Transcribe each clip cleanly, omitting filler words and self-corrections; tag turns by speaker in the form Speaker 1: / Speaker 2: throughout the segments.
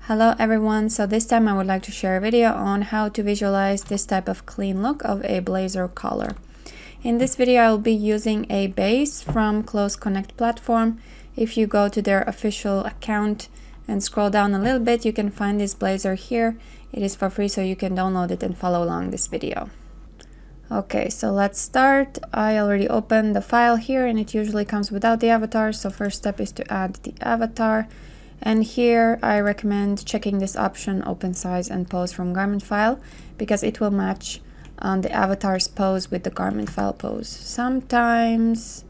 Speaker 1: Hello everyone, so this time I would like to share a video on how to visualize this type of clean look of a blazer collar. In this video I will be using a base from Close Connect platform. If you go to their official account and scroll down a little bit, you can find this blazer here. It is for free, so you can download it and follow along this video. Okay, so let's start. I already opened the file here and it usually comes without the avatar, so first step is to add the avatar. And here I recommend checking this option, open size and pose from garment file, because it will match the avatar's pose with the garment file pose. Sometimes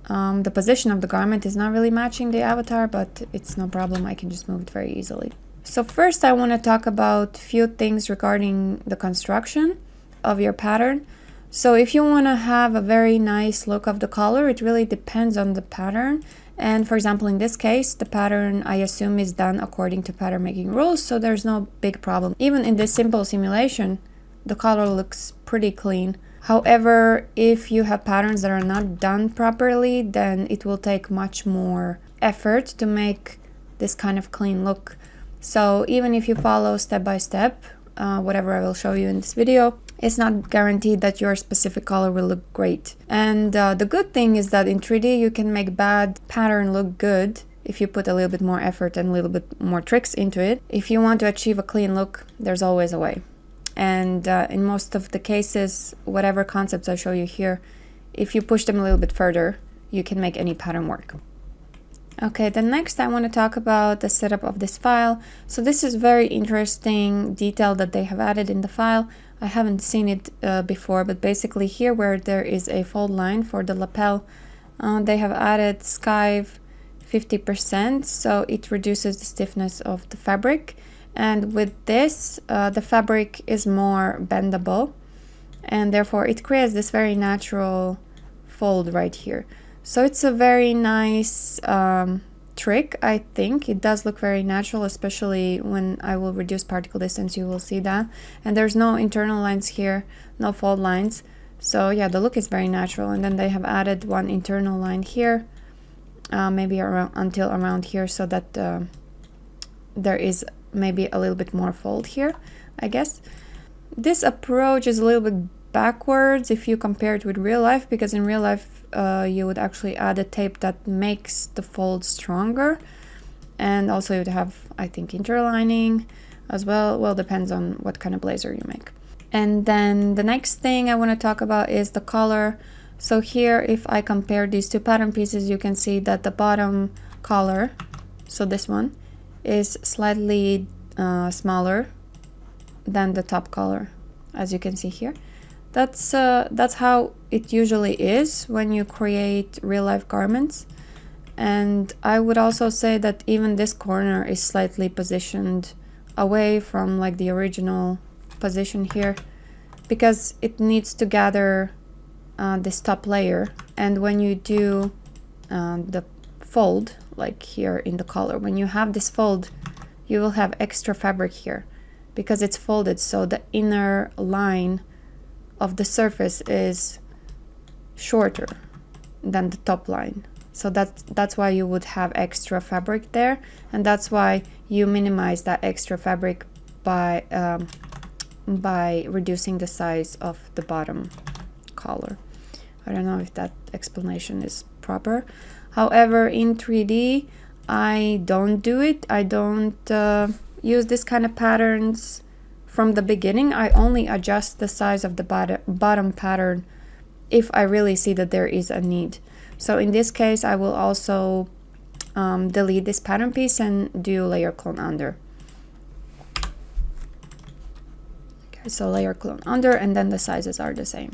Speaker 1: the position of the garment is not really matching the avatar, but it's no problem, I can just move it very easily. So first I want to talk about a few things regarding the construction of your pattern. So if you want to have a very nice look of the collar, it really depends on the pattern. And for example, in this case, the pattern I assume is done according to pattern making rules, so there's no big problem. Even in this simple simulation, the collar looks pretty clean. However, if you have patterns that are not done properly, then it will take much more effort to make this kind of clean look. So even if you follow step by step, whatever I will show you in this video, it's not guaranteed that your specific color will look great. And the good thing is that in 3D you can make bad pattern look good if you put a little bit more effort and a little bit more tricks into it. If you want to achieve a clean look, there's always a way. And in most of the cases, whatever concepts I show you here, if you push them a little bit further, you can make any pattern work. Okay, then next I want to talk about the setup of this file. So this is very interesting detail that they have added in the file. I haven't seen it before, but basically here where there is a fold line for the lapel, they have added skive 50%, so it reduces the stiffness of the fabric. And with this, the fabric is more bendable, and therefore it creates this very natural fold right here. So it's a very nice trick, I think. It does look very natural, especially when I will reduce particle distance, you will see that. And there's no internal lines here, no fold lines. So yeah, the look is very natural. And then they have added one internal line here, maybe around, until around here, so that there is maybe a little bit more fold here, I guess. This approach is a little bit backwards if you compare it with real life, because in real life you would actually add a tape that makes the fold stronger, and also you would have, I think, interlining as well. Well, depends on what kind of blazer you make. And then the next thing I want to talk about is the collar. So here, if I compare these two pattern pieces, you can see that the bottom collar, so this one, is slightly smaller than the top collar, as you can see here. That's how it usually is when you create real-life garments. And I would also say that even this corner is slightly positioned away from like the original position here, because it needs to gather this top layer. And when you do the fold, like here in the collar, when you have this fold, you will have extra fabric here because it's folded, so the inner line of the surface is shorter than the top line. So that's why you would have extra fabric there, and that's why you minimize that extra fabric by reducing the size of the bottom collar. I don't know if that explanation is proper. However, in 3D I don't do it. I don't use this kind of patterns from the beginning. I only adjust the size of the bottom pattern if I really see that there is a need. So in this case, I will also delete this pattern piece and do layer clone under. Okay, so layer clone under, and then the sizes are the same.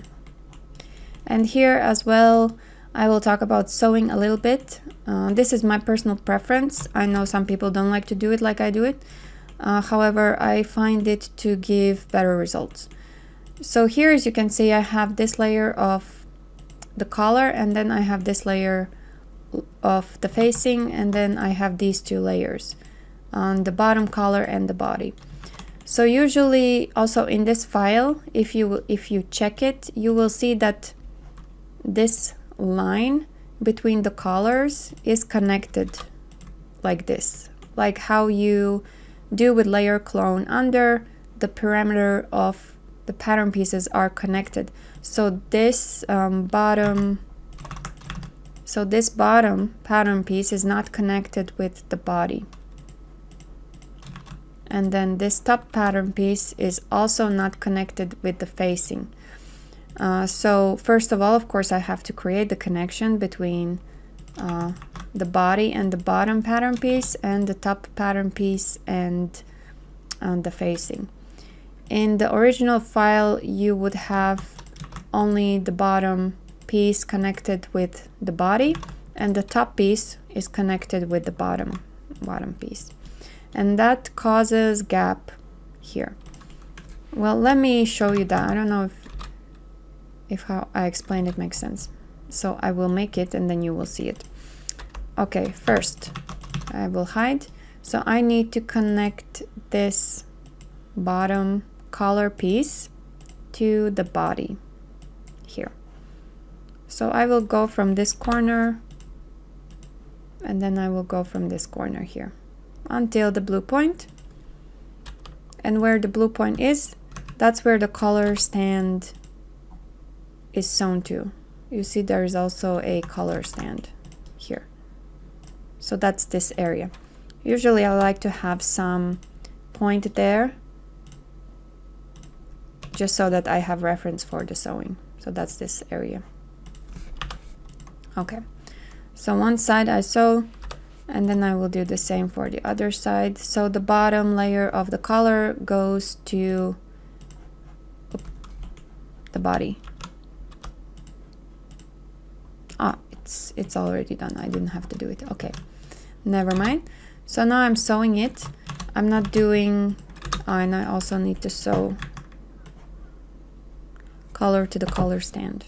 Speaker 1: And here as well, I will talk about sewing a little bit. This is my personal preference. I know some people don't like to do it like I do it. However, I find it to give better results. So here, as you can see, I have this layer of the collar, and then I have this layer of the facing, and then I have these two layers on the bottom collar and the body. So usually also in this file, if you check it, you will see that this line between the collars is connected like this, like how you do with layer clone under the parameter of the pattern pieces are connected. So this bottom pattern piece is not connected with the body. And then this top pattern piece is also not connected with the facing. So first of all, of course, I have to create the connection between the body and the bottom pattern piece and the top pattern piece and the facing. In the original file, you would have only the bottom piece connected with the body, and the top piece is connected with the bottom piece. And that causes gap here. Well, let me show you that. I don't know if how I explained it makes sense. So I will make it and then you will see it. Okay, first I will hide. So I need to connect this bottom collar piece to the body here. So I will go from this corner and then I will go from this corner here until the blue point. And where the blue point is, that's where the collar stand is sewn to. You see there is also a collar stand here. So that's this area. Usually I like to have some point there just so that I have reference for the sewing. So that's this area. Okay, so one side I sew and then I will do the same for the other side. So the bottom layer of the collar goes to the body. Ah, it's already done. I didn't have to do it. Okay, never mind. So now I'm sewing it. I'm not doing, and I also need to sew collar to the collar stand.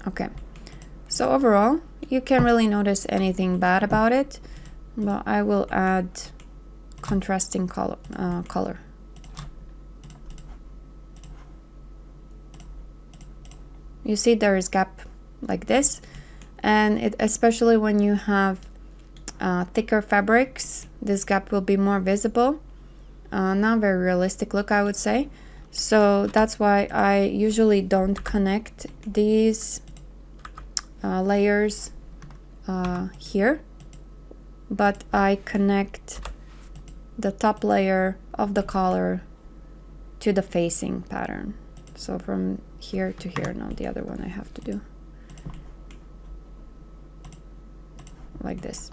Speaker 1: Okay, so overall you can't really notice anything bad about it, but I will add contrasting color. You see there is gap like this, and it, especially when you have thicker fabrics, this gap will be more visible. Not very realistic look, I would say. So that's why I usually don't connect these layers here, but I connect the top layer of the collar to the facing pattern. So from here to here. Now the other one I have to do like this,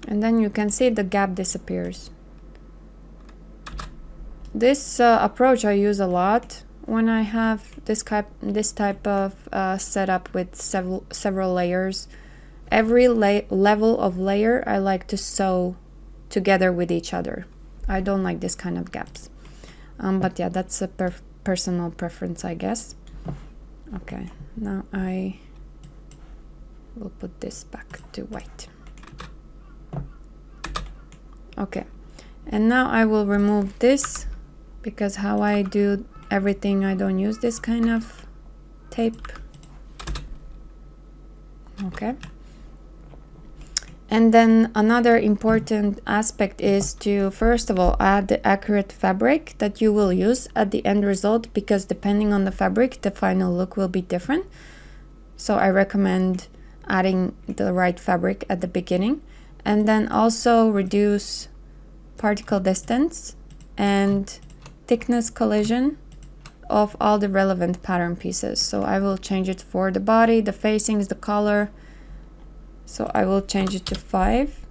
Speaker 1: and then you can see the gap disappears. This approach I use a lot when I have this type of setup with several layers. Every level of layer I like to sew together with each other. I don't like this kind of gaps. But yeah, that's a personal preference, I guess. Okay, now I will put this back to white. Okay, and now I will remove this, because how I do everything, I don't use this kind of tape. Okay. And then another important aspect is to, first of all, add the accurate fabric that you will use at the end result, because depending on the fabric, the final look will be different. So I recommend adding the right fabric at the beginning. And then also reduce particle distance and thickness collision of all the relevant pattern pieces. So I will change it for the body, the facings, the collar. So I will change it to 5,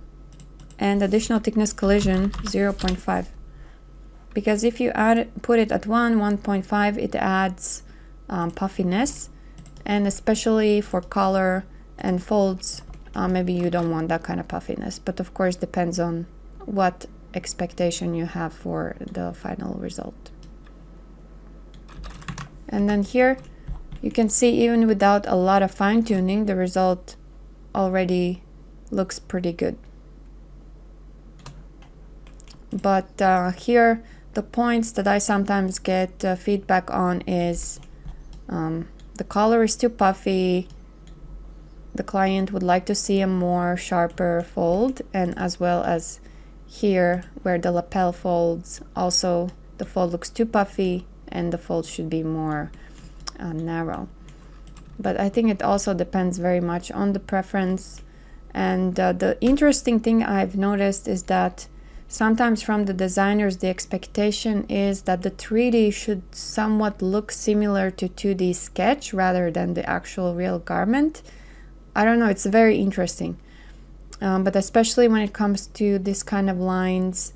Speaker 1: and additional thickness collision 0.5, because if you put it at 1.5, it adds puffiness, and especially for collar and folds, maybe you don't want that kind of puffiness, but of course depends on what expectation you have for the final result. And then here you can see, even without a lot of fine-tuning, the result already looks pretty good. But here the points that I sometimes get feedback on is the color is too puffy. The client would like to see a more sharper fold, and as well as here where the lapel folds, also the fold looks too puffy and the fold should be more narrow. But I think it also depends very much on the preference. And the interesting thing I've noticed is that sometimes from the designers the expectation is that the 3D should somewhat look similar to 2D sketch rather than the actual real garment. I don't know, it's very interesting. But especially when it comes to this kind of lines,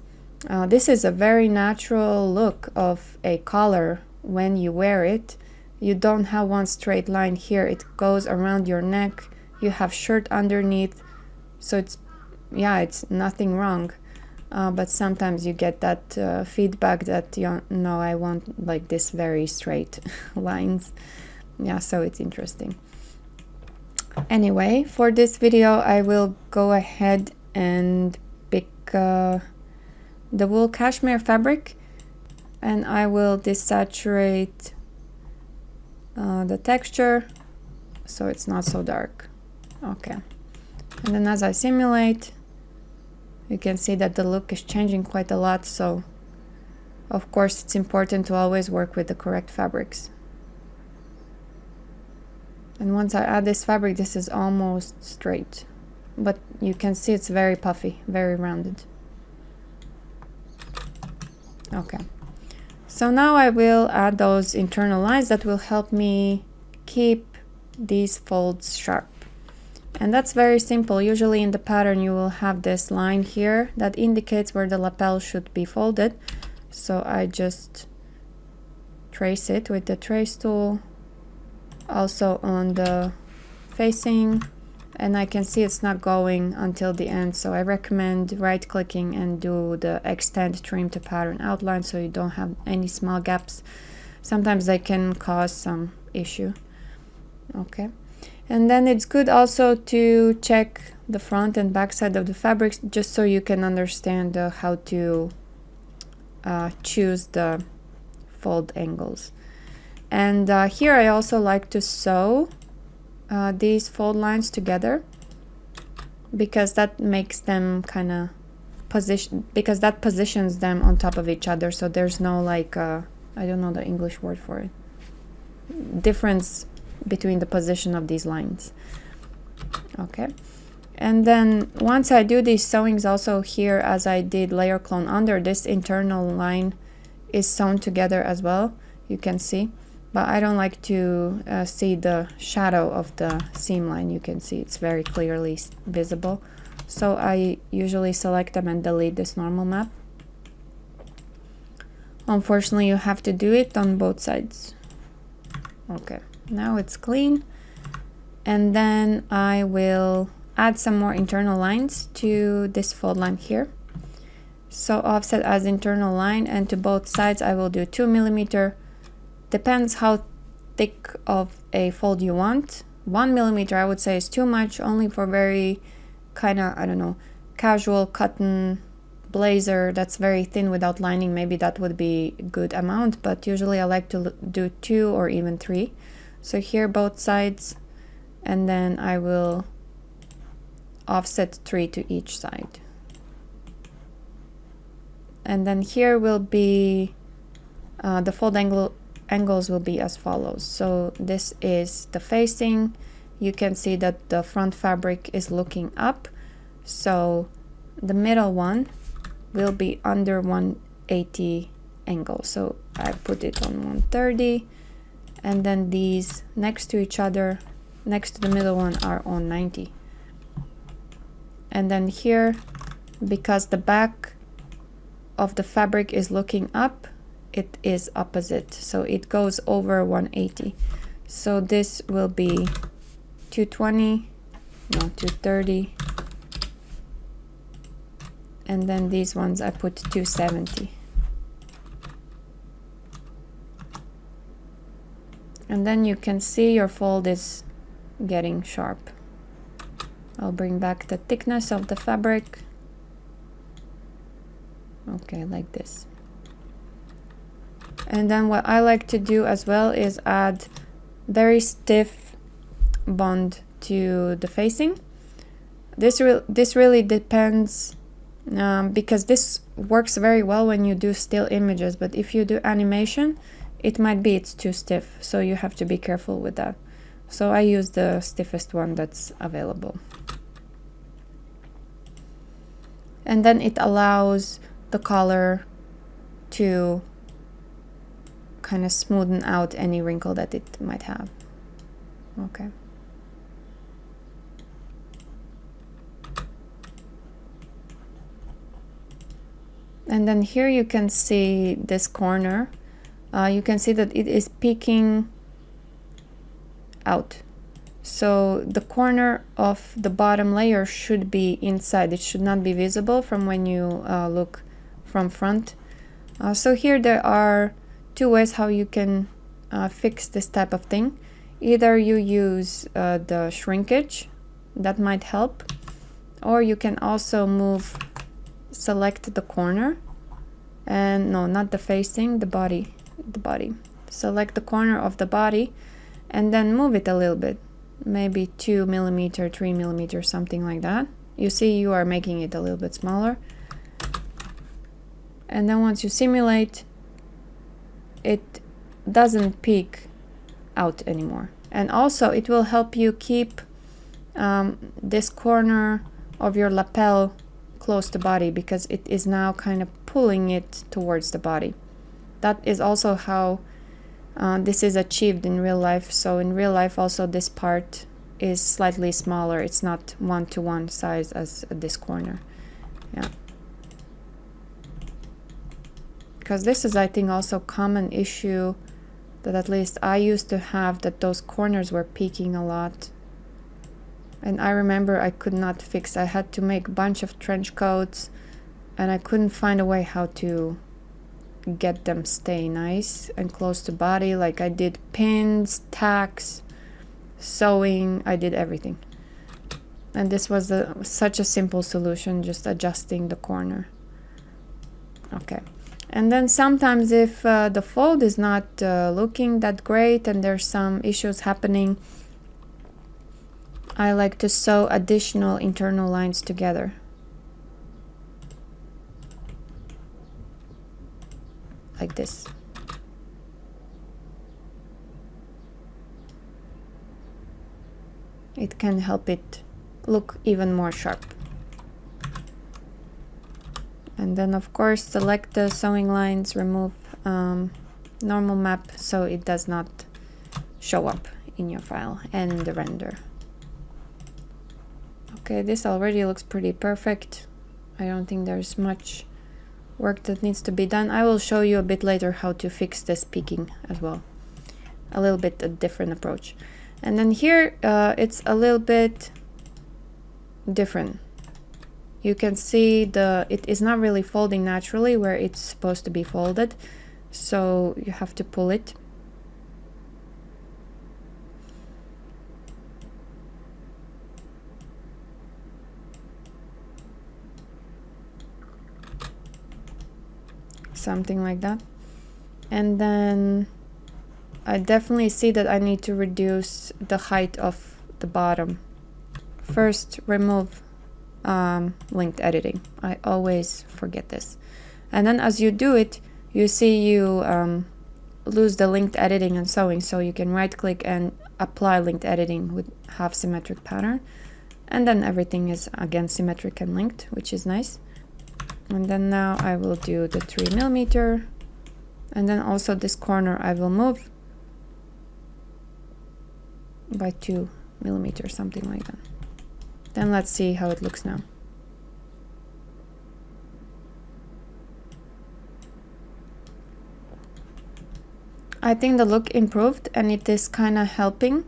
Speaker 1: this is a very natural look of a collar when you wear it. You don't have one straight line here, it goes around your neck, you have shirt underneath, so it's nothing wrong. But sometimes you get that feedback that, no, I want like this very straight lines. Yeah, so it's interesting. Anyway, for this video I will go ahead and pick the wool cashmere fabric, and I will desaturate the texture so it's not so dark. Okay, and then as I simulate, you can see that the look is changing quite a lot, so of course it's important to always work with the correct fabrics. And once I add this fabric, this is almost straight, but you can see it's very puffy, very rounded. Okay, so now I will add those internal lines that will help me keep these folds sharp. And that's very simple. Usually in the pattern you will have this line here that indicates where the lapel should be folded. So I just trace it with the trace tool, also on the facing, and I can see it's not going until the end, so I recommend right clicking and do the extend trim to pattern outline so you don't have any small gaps. Sometimes they can cause some issue. Okay, and then it's good also to check the front and back side of the fabrics just so you can understand how to choose the fold angles. And here I also like to sew these fold lines together, because that makes them kind of positions them on top of each other, so there's no like I don't know the English word for it, difference between the position of these lines. Okay, and then once I do these sewings also here, as I did layer clone under, this internal line is sewn together as well, you can see. But I don't like to see the shadow of the seam line. You can see it's very clearly visible. So I usually select them and delete this normal map. Unfortunately, you have to do it on both sides. Okay, now it's clean. And then I will add some more internal lines to this fold line here. So offset as internal line, and to both sides I will do 2 millimeter. Depends how thick of a fold you want. 1 millimeter I would say is too much, only for very kind of, I don't know, casual cotton blazer that's very thin without lining. Maybe that would be a good amount, but usually I like to do 2 or even 3. So here both sides, and then I will offset 3 to each side. And then here will be the fold angles will be as follows. So this is the facing. You can see that the front fabric is looking up, so the middle one will be under 180 angle, so I put it on 130, and then these next to each other, next to the middle one, are on 90. And then here, because the back of the fabric is looking up, it is opposite, so it goes over 180. So this will be 220, no, 230, and then these ones I put 270. And then you can see your fold is getting sharp. I'll bring back the thickness of the fabric. Okay, like this. And then what I like to do as well is add very stiff bond to the facing. This really depends, because this works very well when you do still images, but if you do animation, it might be it's too stiff, so you have to be careful with that. So I use the stiffest one that's available. And then it allows the color to kind of smoothen out any wrinkle that it might have. Okay. And then here you can see this corner. You can see that it is peeking out. So the corner of the bottom layer should be inside. It should not be visible from when you look from front. So here there are two ways how you can fix this type of thing. Either you use the shrinkage, that might help, or you can also select the corner, and no, not the facing, the body. Select the corner of the body and then move it a little bit, maybe 2 millimeter, 3 millimeter, something like that. You see you are making it a little bit smaller. And then once you simulate, it doesn't peek out anymore. And also it will help you keep this corner of your lapel close to body, because it is now kind of pulling it towards the body. That is also how this is achieved in real life. So in real life also this part is slightly smaller. It's not 1-to-1 size as this corner. Yeah. Because this is, I think, also a common issue that at least I used to have, that those corners were peeking a lot. And I remember I could not fix. I had to make a bunch of trench coats and I couldn't find a way how to get them stay nice and close to body. Like I did pins, tacks, sewing, I did everything. And this was such a simple solution, just adjusting the corner. Okay. And then sometimes if the fold is not looking that great and there's some issues happening, I like to sew additional internal lines together. Like this. It can help it look even more sharp. And then of course select the sewing lines, remove normal map so it does not show up in your file, and the render. Okay, this already looks pretty perfect. I don't think there's much work that needs to be done. I will show you a bit later how to fix this peaking as well. A little bit a different approach. And then here it's a little bit different. You can see it is not really folding naturally where it's supposed to be folded, so you have to pull it. Something like that. And then I definitely see that I need to reduce the height of the bottom. First, remove linked editing. I always forget this. And then as you do it, you see you lose the linked editing and sewing, so you can right click and apply linked editing with half symmetric pattern, and then everything is again symmetric and linked, which is nice. And then now I will do the 3 millimeter, and then also this corner I will move by 2 millimeters, something like that. Then let's see how it looks now. I think the look improved, and it is kind of helping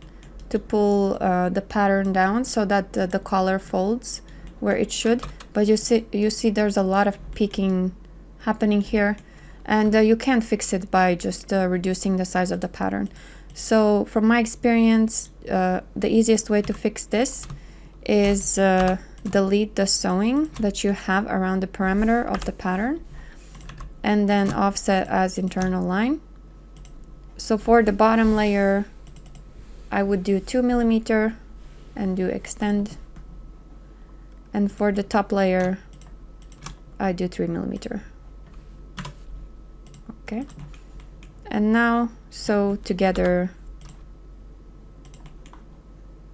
Speaker 1: to pull the pattern down so that the collar folds where it should. But you see there's a lot of peeking happening here, and you can't fix it by just reducing the size of the pattern. So from my experience, the easiest way to fix this is delete the sewing that you have around the perimeter of the pattern, and then offset as internal line, So for the bottom layer, I would do 2 millimeter and do extend. And for the top layer, I do 3 millimeter. Okay. And now sew together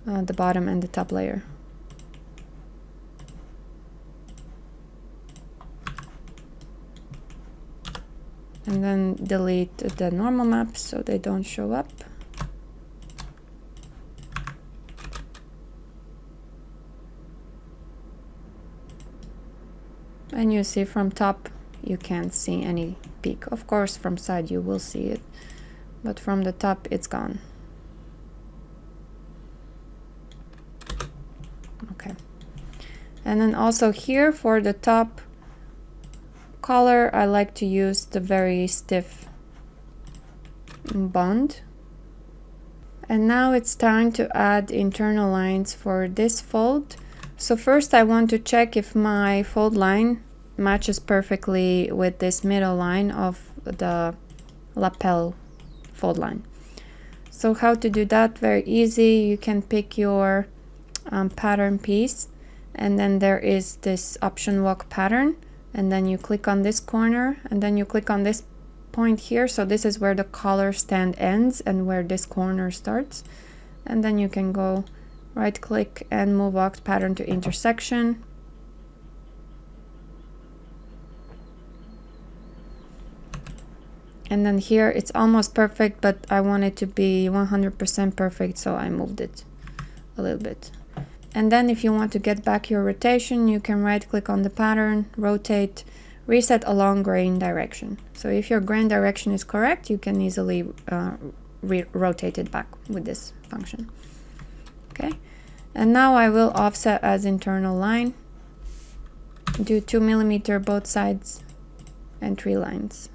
Speaker 1: the bottom and the top layer. And then delete the normal maps so they don't show up. And you see from top, you can't see any peak. Of course, from side you will see it, but from the top it's gone. Okay. And then also here for the top color, I like to use the very stiff bond. And now it's time to add internal lines for this fold. So first I want to check if my fold line matches perfectly with this middle line of the lapel fold line. So how to do that? Very easy. You can pick your pattern piece, and then there is this option walk pattern, and then you click on this corner, and then you click on this point here. So this is where the collar stand ends and where this corner starts. And then you can go right click and move walk pattern to intersection. And then here it's almost perfect, but I want it to be 100% perfect, so I moved it a little bit. And then if you want to get back your rotation, you can right click on the pattern, rotate, reset along grain direction. So if your grain direction is correct, you can easily rotate it back with this function. Okay, and now I will offset as internal line, do 2 millimeter both sides and 3 lines.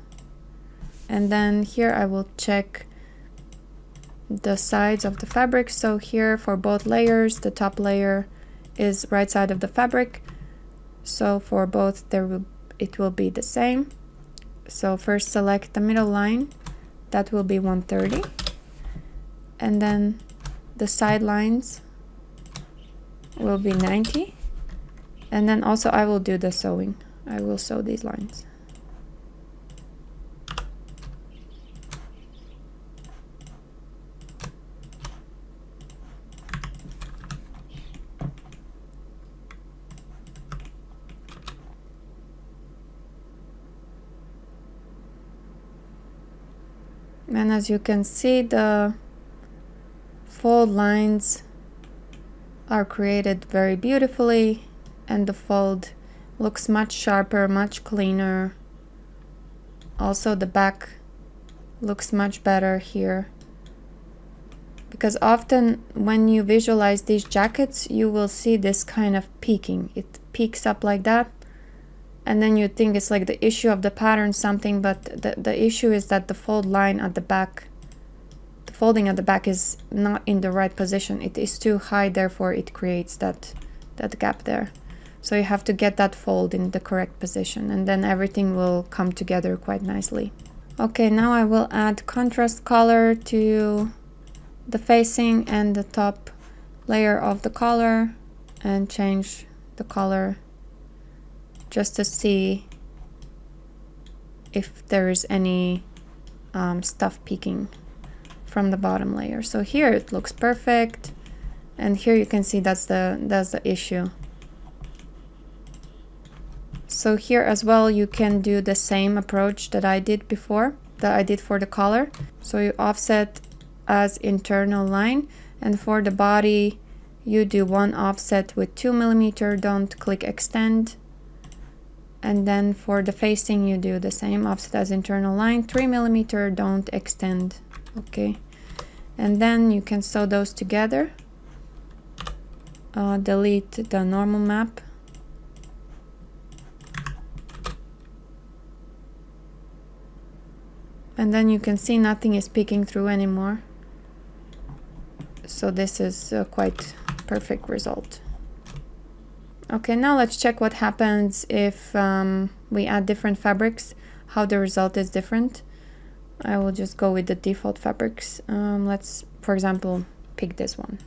Speaker 1: And then here I will check the sides of the fabric. So here for both layers, the top layer is right side of the fabric. So for both it will be the same. So first select the middle line, that will be 130. And then the side lines will be 90. And then also I will do the sewing. I will sew these lines. And as you can see, the fold lines are created very beautifully, and the fold looks much sharper, much cleaner. Also the back looks much better here, because often when you visualize these jackets, you will see this kind of peaking. It peaks up like that, and then you think it's like the issue of the pattern something, but the issue is that the fold line at the back, the folding at the back is not in the right position. It is too high, therefore it creates that gap there. So you have to get that fold in the correct position, and then everything will come together quite nicely. Okay, now I will add contrast color to the facing and the top layer of the collar and change the color just to see if there is any stuff peeking from the bottom layer. So here it looks perfect, and here you can see that's the issue. So here as well you can do the same approach that I did before, that I did for the collar. So you offset as internal line, and for the body you do one offset with 2 millimeter, don't click extend. And then for the facing you do the same, offset as internal line, 3 millimeter, don't extend. Okay, and then you can sew those together. Delete the normal map. And then you can see nothing is peeking through anymore. So this is a quite perfect result. Okay, now let's check what happens if we add different fabrics, how the result is different. I will just go with the default fabrics. Let's, for example, pick this one.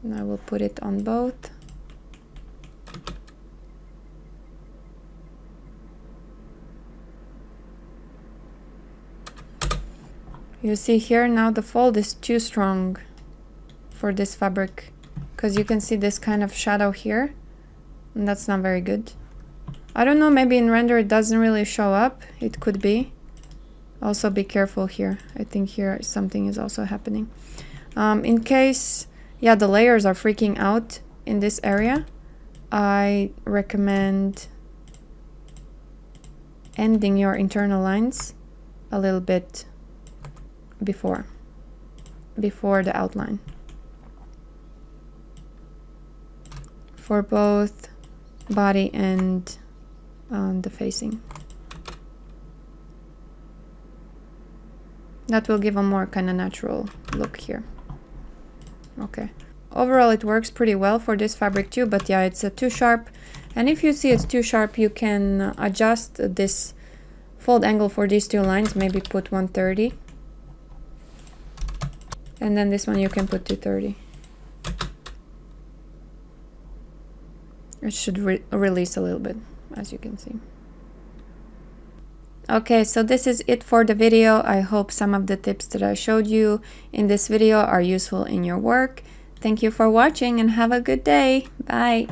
Speaker 1: And I will put it on both. You see here now the fold is too strong for this fabric, because you can see this kind of shadow here, and that's not very good. I don't know, maybe in render it doesn't really show up. It could be. Also be careful here. I think here something is also happening. In case, yeah, the layers are freaking out in this area, I recommend ending your internal lines a little bit before the outline. For both body and the facing. That will give a more kind of natural look here. Okay. Overall, it works pretty well for this fabric too, but yeah, it's too sharp. And if you see it's too sharp, you can adjust this fold angle for these two lines, maybe put 130. And then this one you can put 230. It should release a little bit, as you can see. Okay, so this is it for the video. I hope some of the tips that I showed you in this video are useful in your work. Thank you for watching and have a good day. Bye.